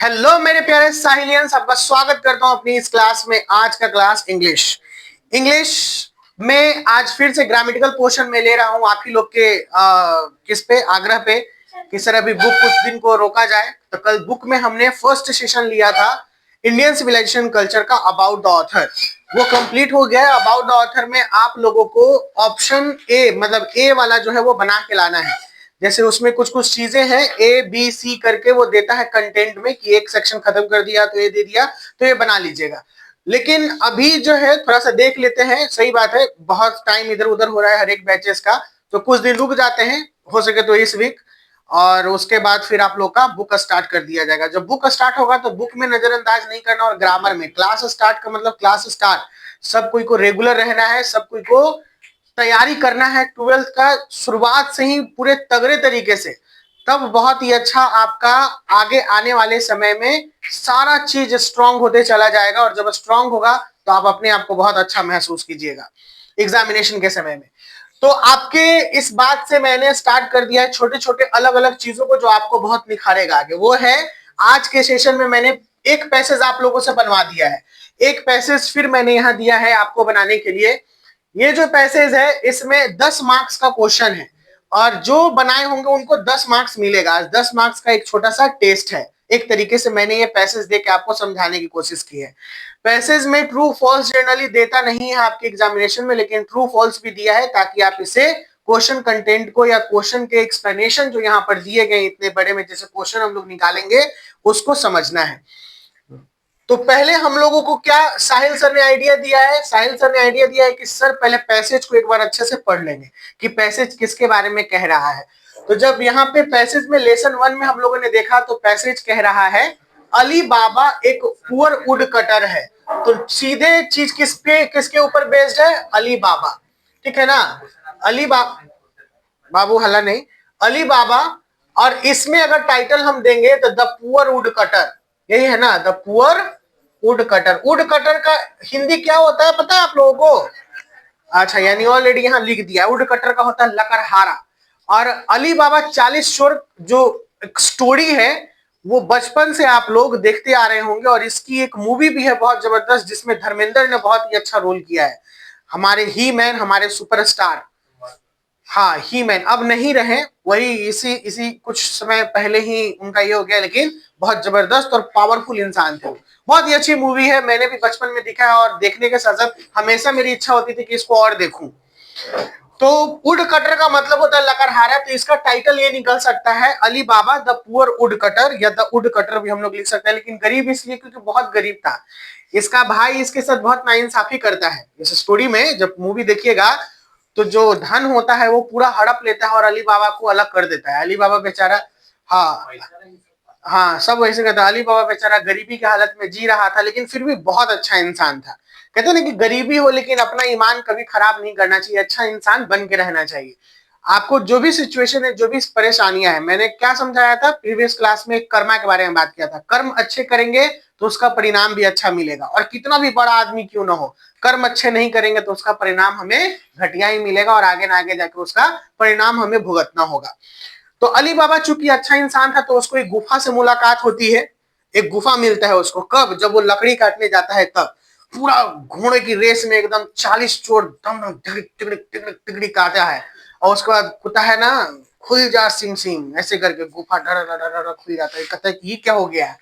Hello मेरे प्यारे साहिलियंस, आपका स्वागत करता हूं अपनी इस क्लास में। आज का क्लास इंग्लिश इंग्लिश में आज फिर से ग्रामेटिकल पोर्शन में ले रहा हूं आप ही लोग के किस पे आग्रह पे कि सर अभी बुक कुछ दिन को रोका जाए। तो कल बुक में हमने फर्स्ट सेशन लिया था इंडियन सिविलाइजेशन कल्चर का अबाउट द ऑथर, वो कंप्लीट हो गया। अबाउट द ऑथर में आप लोगों को ऑप्शन ए मतलब ए वाला जो है वो बना के लाना है। जैसे उसमें कुछ कुछ चीजें हैं ए बी सी करके वो देता है कंटेंट में कि एक सेक्शन खत्म कर दिया तो ये दे दिया, तो ये बना लीजिएगा। लेकिन अभी जो है थोड़ा सा देख लेते हैं। सही बात है, बहुत टाइम इधर उधर हो रहा है हर एक बैचेस का, तो कुछ दिन रुक जाते हैं, हो सके तो इस वीक, और उसके बाद फिर आप लोग का बुक स्टार्ट कर दिया जाएगा। जब बुक स्टार्ट होगा तो बुक में नजरअंदाज नहीं करना, और ग्रामर में क्लास स्टार्ट का मतलब क्लास स्टार्ट, सब कोई को रेगुलर रहना है, सब कोई को तैयारी करना है 12th का शुरुआत से ही पूरे तगड़े तरीके से। तब बहुत ही अच्छा आपका आगे आने वाले समय में सारा चीज स्ट्रांग होते चला जाएगा, और जब स्ट्रांग होगा तो आप अपने आप को बहुत अच्छा महसूस कीजिएगा एग्जामिनेशन के समय में। तो आपके इस बात से मैंने स्टार्ट कर दिया है छोटे छोटे अलग अलग चीजों को जो आपको बहुत निखारेगा आगे। वो है आज के सेशन में मैंने एक पैसेज आप लोगों से बनवा दिया है, एक पैसेज फिर मैंने यहां दिया है आपको बनाने के लिए। ये जो पैसेज है इसमें 10 मार्क्स का क्वेश्चन है, और जो बनाए होंगे उनको 10 मार्क्स मिलेगा। आज 10 मार्क्स का एक छोटा सा टेस्ट है। एक तरीके से मैंने ये पैसेज दे के आपको समझाने की कोशिश की है। पैसेज में ट्रू फॉल्स जनरली देता नहीं है आपके एग्जामिनेशन में, लेकिन ट्रू फॉल्स भी दिया है ताकि आप इसे क्वेश्चन कंटेंट को या क्वेश्चन के एक्सप्लेनेशन जो यहाँ पर दिए गए इतने बड़े में जैसे क्वेश्चन हम लोग निकालेंगे उसको समझना है। तो पहले हम लोगों को क्या साहिल सर ने आइडिया दिया है, साहिल सर ने आइडिया दिया है कि सर पहले पैसेज को एक बार अच्छे से पढ़ लेंगे कि पैसेज किसके बारे में कह रहा है। तो जब यहाँ पे पैसेज में लेसन 1 में हम लोगों ने देखा तो पैसेज कह रहा है अली बाबा एक पुअर वुड कटर है। तो सीधे चीज किसके ऊपर बेस्ड है? अली बाबा, ठीक है ना। अली बाबू हल्ला नहीं, अली बाबा। और इसमें अगर टाइटल हम देंगे तो द पुअर वुड कटर, यही है ना, the poor would cutter. Would cutter का हिंदी क्या होता है पता है आप लोगों को? अच्छा, यानी ऑलरेडी यहाँ लिख दिया। वुड कटर का होता है लकड़हारा। और अली बाबा 40 चोर जो स्टोरी है वो बचपन से आप लोग देखते आ रहे होंगे, और इसकी एक मूवी भी है बहुत जबरदस्त जिसमें धर्मेंद्र ने बहुत ही अच्छा रोल किया है। हमारे ही मैन, हमारे सुपरस्टार, हाँ ही मैन अब नहीं रहे, वही इसी इसी कुछ समय पहले ही उनका ये हो गया, लेकिन बहुत जबरदस्त और पावरफुल इंसान थे। बहुत ही अच्छी मूवी है, मैंने भी बचपन में देखा है, और देखने के साथ साथ हमेशा मेरी इच्छा होती थी कि इसको और देखूं। तो वुड कटर का मतलब होता है लकड़हारा, तो इसका टाइटल ये निकल सकता है Ali Baba the poor would cutter, या द वुड कटर भी हम लोग लिख सकते हैं। लेकिन गरीब इसलिए क्योंकि बहुत गरीब था। इसका भाई इसके साथ बहुत नाइंसाफी करता है। इस स्टोरी में जब मूवी देखिएगा तो जो धन होता है वो पूरा हड़प लेता है और अली बाबा को अलग कर देता है। अली बाबा बेचारा, हाँ हाँ सब वैसे कहता है। अली बाबा बेचारा गरीबी की हालत में जी रहा था, लेकिन फिर भी बहुत अच्छा इंसान था। कहते ना कि गरीबी हो लेकिन अपना ईमान कभी खराब नहीं करना चाहिए, अच्छा इंसान बन के रहना चाहिए। आपको जो भी सिचुएशन है, जो भी परेशानियां है, मैंने क्या समझाया था प्रीवियस क्लास में, कर्मा के बारे में बात किया था। कर्म अच्छे करेंगे तो उसका परिणाम भी अच्छा मिलेगा, और कितना भी बड़ा आदमी क्यों ना हो, कर्म अच्छे नहीं करेंगे तो उसका परिणाम हमें घटिया ही मिलेगा, और आगे ना आगे जाके उसका परिणाम हमें भुगतना होगा। तो अली बाबा चूंकि अच्छा इंसान था तो उसको एक गुफा से मुलाकात होती है। एक गुफा मिलता है उसको, कब? जब वो लकड़ी काटने जाता है तब। पूरा घोड़े की रेस में एकदम 40 चोर दम टिकड़ी टिकड़ी टिकड़ी टिकड़ी काटा है, और उसके बाद कुत्ता है ना, खुल जा सिंह सिंह ऐसे करके गुफा डर डर डर डर खुल जाता है। कहता है कि ये क्या हो गया है,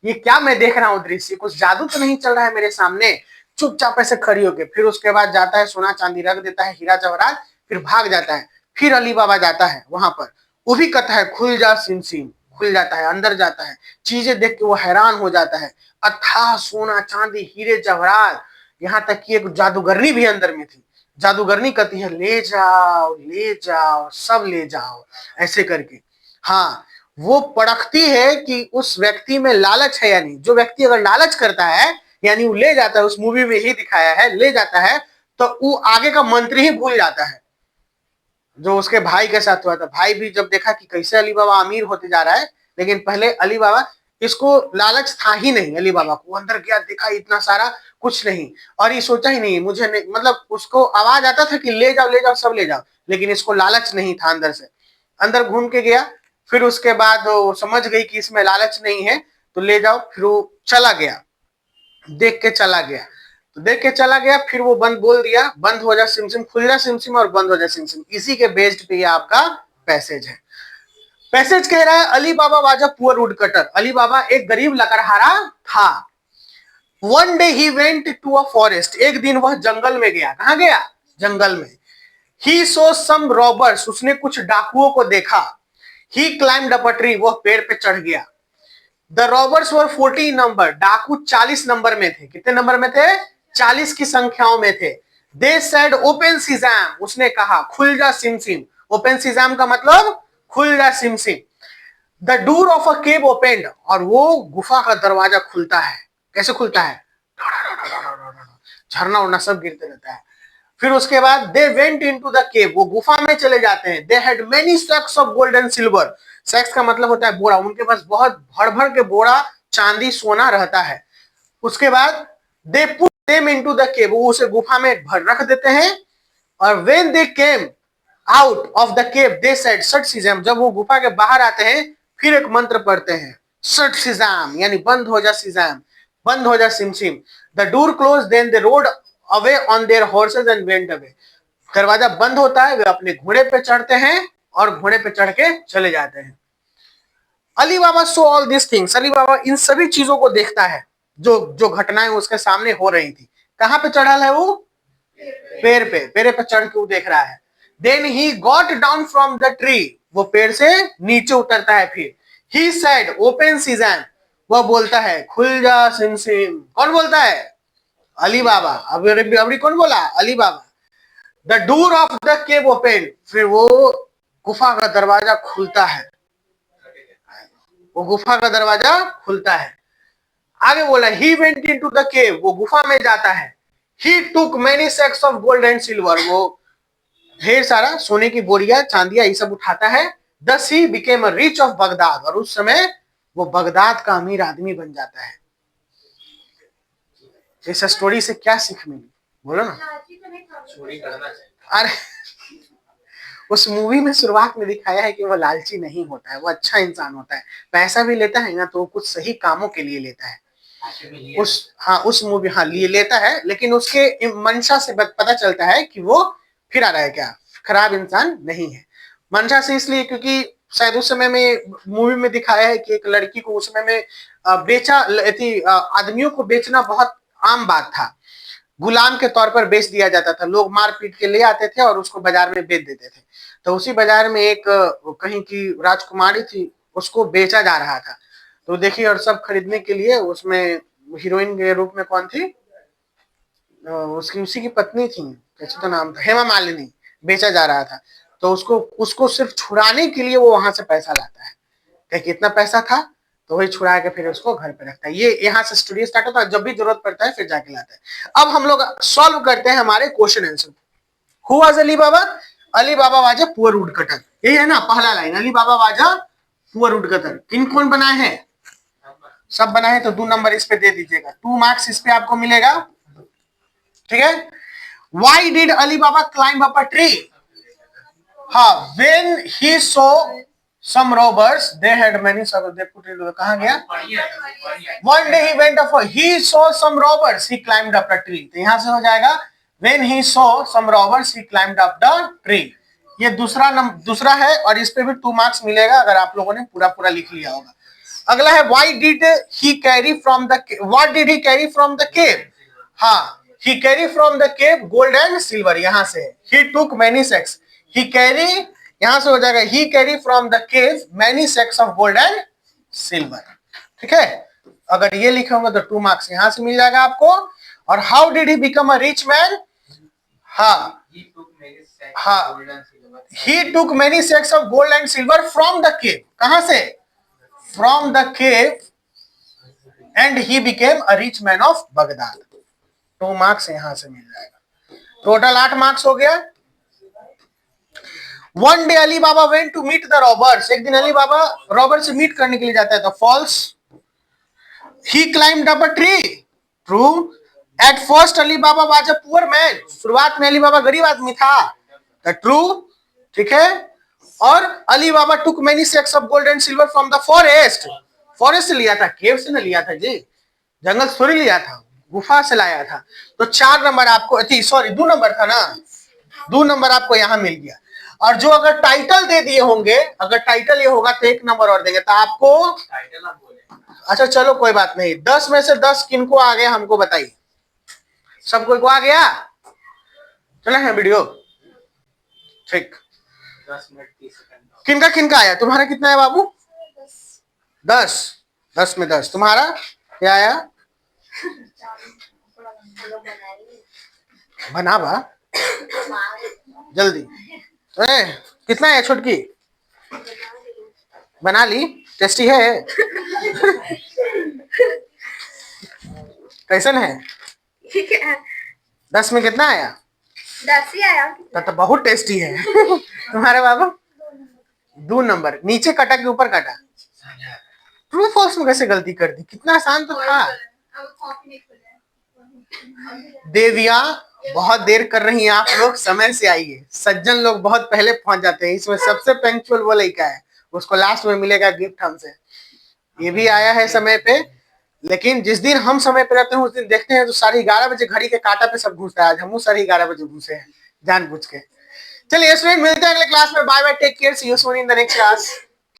ये क्या मैं देख रहा हूँ दृश्य, कुछ जादू तो नहीं चल रहा है मेरे सामने। चुपचाप ऐसे खड़ी होके फिर उसके बाद जाता है, सोना चांदी रख देता है, हीरा जवाहरात, फिर भाग जाता है। फिर अली बाबा जाता है वहां पर, वो भी कहता है खुल जा सिंह सिंह, खुल जाता है, अंदर जाता है। चीजें देख के वो हैरान हो जाता है, अथाह सोना चांदी हीरे जवाहरात, यहाँ तक कि एक जादूगरनी भी अंदर में थी। जादूगरनी कहती है ले जाओ सब ले जाओ, ऐसे करके। हाँ, वो परखती है कि उस व्यक्ति में लालच है या नहीं। जो व्यक्ति अगर लालच करता है यानी वो ले जाता है, उस मूवी में ही दिखाया है, ले जाता है तो वो आगे का मंत्री ही भूल जाता है, जो उसके भाई के साथ हुआ था। भाई भी जब देखा कि कैसे अली बाबा अमीर होते जा रहा है, लेकिन पहले अली बाबा, इसको लालच था ही नहीं अली बाबा को, अंदर गया देखा इतना सारा कुछ नहीं, और ये सोचा ही नहीं मुझे नहीं, मतलब उसको आवाज आता था कि ले जाओ सब ले जाओ, लेकिन इसको लालच नहीं था अंदर से। अंदर घूम के गया, फिर उसके बाद वो समझ गई कि इसमें लालच नहीं है, तो ले जाओ। फिर वो चला गया, देख के चला गया, तो देख के चला गया, फिर वो बंद बोल दिया, बंद हो जा सिमसिम, खुल जा सिमसिम और बंद हो जा सिमसिम। इसी के बेस्ड पे ये आपका पैसेज है। पैसेज कह रहा है Ali Baba was a poor woodcutter. Ali Baba एक गरीब लकड़हारा था। One day he went to a forest. एक दिन वह जंगल में गया। कहां गया? जंगल में। ही सो सम रॉबर्स। उसने कुछ डाकुओं को देखा। ही क्लाइम्ड अप अ ट्री। वह पेड़ पे चढ़ गया। The robbers were 40 number. डाकू 40 नंबर में थे। कितने नंबर में थे? 40 की संख्याओं में थे। They said open sesame. उसने कहा खुल जा सिमसिम। ओपन सीजाम का मतलब खुल जा सिमसिम। The door of a cave opened. और वो गुफा का दरवाजा खुलता है। कैसे खुलता है? झरना उड़ना सब गिरते रहता है। फिर उसके बाद they went into the cave. वो गुफा में चले जाते हैं। They had many sacks of gold and silver. Sacks का मतलब होता है बोरा। उनके पास बहुत भर भर के बोरा चांदी सोना रहता है। उसके बाद they put them into the cave. वो उसे गुफा में भर रख देते हैं। और when they came out of the cave they said सट सीजाम। जब वो गुफा के बाहर आते हैं फिर एक मंत्र पढ़ते हैं, सट सीजाम, यानी बंद हो जा सीजाम, बंद हो जा सिमसिम। The door close then they rode away on their horses and went away. दरवाजा बंद होता है, वे अपने घोड़े पे चढ़ते हैं और घोड़े पे चढ़ के चले जाते हैं। Ali Baba saw all this things. Ali Baba इन सभी चीजों को देखता है जो जो घटनाएं उसके सामने हो रही थी। कहां पे चढ़ा है वो? पेड़ पे। पेड़ पे चढ़ के वो देख रहा है। Then he got down from the tree. वो पेड़ से नीचे उतरता है। फिर ही सेड ओपन सीजन। वह बोलता है खुल जा सिमसिम। कौन बोलता है? अली बाबा। अभी कौन बोला? Ali Baba. The door of the cave open. फिर वो गुफा का दरवाजा खुलता है। वो गुफा का दरवाजा खुलता है। आगे बोला he went into the cave. वो गुफा में जाता है। He took many sacks of gold and silver. वो ढेर सारा सोने की बोरिया चांदिया ये सब उठाता है। दस ही became a rich of Baghdad. और उस समय वो बगदाद का अमीर आदमी बन जाता है। इस स्टोरी से क्या सीख मिली? बोलो ना। अरे उस मूवी में शुरुआत में दिखाया है कि वो लालची नहीं होता है, वो अच्छा इंसान होता है। पैसा भी लेता है ना तो कुछ सही कामों के लिए लेता है। उस मूवी लिए लेता है, लेकिन उसके मंशा से पता चलता है कि वो फिर आ रहा है क्या, खराब इंसान नहीं है। मंशा से इसलिए क्योंकि शायद उस समय में मूवी में दिखाया है कि एक लड़की को उस समय में बेचा थी। आदमियों को बेचना बहुत आम बात था। गुलाम के तौर पर बेच दिया जाता था। लोग मार पीट के ले आते थे और उसको बाजार में बेच देते थे। तो उसी बाजार में एक कहीं की राजकुमारी थी, उसको बेचा जा रहा था। तो देखिए, और सब खरीदने के लिए उसमें हीरोइन के रूप में कौन थी? उसकी उसी की पत्नी थी, कैसे तो नाम था, हेमा मालिनी। बेचा जा रहा था। तो उसको उसको सिर्फ छुड़ाने के लिए वो वहां से पैसा लाता है। क्या कितना पैसा था तो वही छुड़ा के फिर उसको घर पे रखता है। ये यहाँ से स्टूडियो स्टार्ट होता है। जब भी जरूरत पड़ता है फिर जाके लाता है। अब हम लोग सॉल्व करते हैं हमारे question answer. Who was Ali Baba? Ali Baba was a poor would cutter. यही है ना पहला line, Ali Baba was a poor would cutter. किन कौन बनाए हैं? सब बनाए हैं। तो 2 नंबर इस पे दे दीजिएगा, 2 मार्क्स इस पे आपको मिलेगा। ठीक है। Why did Ali Baba climb up a tree? हाँ, when he saw some robbers they had many suckers they put it कहां गया? one day he went up he saw some robbers he climbed up a tree। तो यहां से हो जाएगा when he saw some robbers he climbed up the tree। ये दूसरा है और इस पे भी 2 मार्क्स मिलेगा अगर आप लोगों ने पूरा पूरा लिख लिया होगा। अगला है why did he carry from the what did he carry from the cave? हाँ, he carry from the cave gold and silver। यहां से he took many sacks। he carry यहां से हो जाएगा he carry from the cave many sacks of gold and silver. ठीक है। अगर ये लिखे होंगे तो 2 मार्क्स यहां से मिल जाएगा आपको। और how did he become a rich man? हाँ, he took many sacks of gold and silver from the cave. कहां से? From the cave and he became a rich man of Baghdad. 2 marks यहां से मिल जाएगा। टोटल 8 मार्क्स हो गया। One day Ali Baba went to meet the robbers. एक दिन अली बाबा रॉबर्स से मीट करने के लिए जाता है। तो false. He climbed up a tree. True. At first Ali Baba was a poor man. शुरुआत में अली बाबा गरीब आदमी था। The true. ठीक है। और Ali Baba took many sacks of gold and silver from the forest. Forest से लिया था, केव से ना लिया था जी, जंगल से थोड़ी लिया था, गुफा से लाया था। तो 4 नंबर आपको, सॉरी 2 नंबर था ना, 2 नंबर आपको यहाँ मिल गया। और जो अगर टाइटल दे दिए होंगे, अगर टाइटल ये होगा तो 1 नंबर और देंगे, तो आपको टाइटल आप बोले। अच्छा चलो कोई बात नहीं, 10 में से 10 किनको आ गया हमको बताइए। सब कोई को आ गया? चले हैं वीडियो, ठीक। 10 मिनट 30 सेकंड। किनका किनका आया? तुम्हारा कितना है बाबू? 10। 10 में 10। तुम्हारा क्या आया? बना बा जल्दी। अरे कितना है छुटकी? बना ली? टेस्टी है? कैसन है? 10 में कितना आया? 10 ही आया। तो बहुत टेस्टी है। तुम्हारे बाबा? 2 नंबर। नीचे कटा के ऊपर कटा? ट्रू फॉल्स में कैसे गलती कर दी? कितना आसान तो था। देविया बहुत देर कर रही हैं आप लोग, समय से आइए। सज्जन लोग बहुत पहले पहुंच जाते हैं। इसमें सबसे पंक्चुअल वो लड़का है, उसको लास्ट में मिलेगा गिफ्ट हमसे। ये भी आया है समय पे, लेकिन जिस दिन हम समय पे रहते हैं उस दिन देखते हैं तो 11:30 बजे घड़ी के कांटा पे सब घुसता है। आज हम 11:30 बजे घुसे हैं जानबूझ के। चलिए स्टूडेंट, मिलते हैं अगले क्लास में। Bye bye, take care, see you soon in the next class.